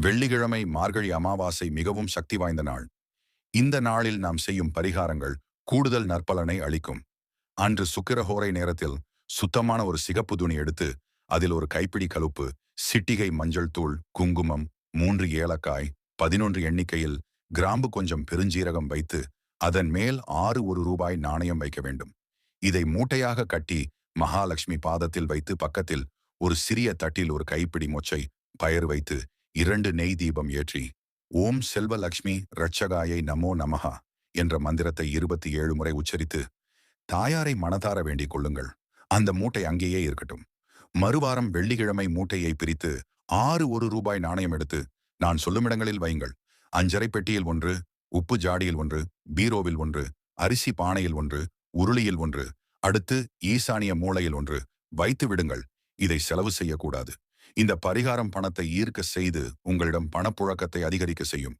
வெள்ளிக்கிழமை மார்கழி அமாவாசை மிகவும் சக்தி வாய்ந்த நாள். இந்த நாளில் நாம் செய்யும் பரிகாரங்கள் கூடுதல் நற்பலனை அளிக்கும். அன்று சுக்கிரஹோரை நேரத்தில் சுத்தமான ஒரு சிகப்பு துணி எடுத்து அதில் ஒரு கைப்பிடி கலுப்பு, சிட்டிகை மஞ்சள் தூள், குங்குமம், 3 ஏலக்காய், 11 எண்ணிக்கையில் கிராம்பு, கொஞ்சம் பெருஞ்சீரகம் வைத்து அதன் மேல் 6 ரூபாய் நாணயம் வைக்க வேண்டும். இதை மூட்டையாக கட்டி மகாலட்சுமி பாதத்தில் வைத்து பக்கத்தில் ஒரு சிறிய தட்டில் ஒரு கைப்பிடி மொச்சை பயறு வைத்து 2 நெய் தீபம் ஏற்றி ஓம் செல்வலக்ஷ்மி ரட்சகாயை நமோ நமஹா என்ற மந்திரத்தை 27 முறை உச்சரித்து தாயாரை மனதார வேண்டிக் கொள்ளுங்கள். அந்த மூட்டை அங்கேயே இருக்கட்டும். மறுவாரம் வெள்ளிக்கிழமை மூட்டையை பிரித்து 6 ரூபாய் நாணயம் எடுத்து நான் சொல்லும் இடங்களில் வையுங்கள். அஞ்சரை பெட்டியில் 1, உப்பு ஜாடியில் 1, பீரோவில் 1, அரிசி பானையில் 1, உருளியில் 1, அடுத்து ஈசானிய மூலையில் 1 வைத்து விடுங்கள். இதை செலவு செய்யக்கூடாது. இந்த பரிகாரம் பணத்தை ஈர்க்க செய்து உங்களிடம் பணப்புழக்கத்தை அதிகரிக்க செய்யும்.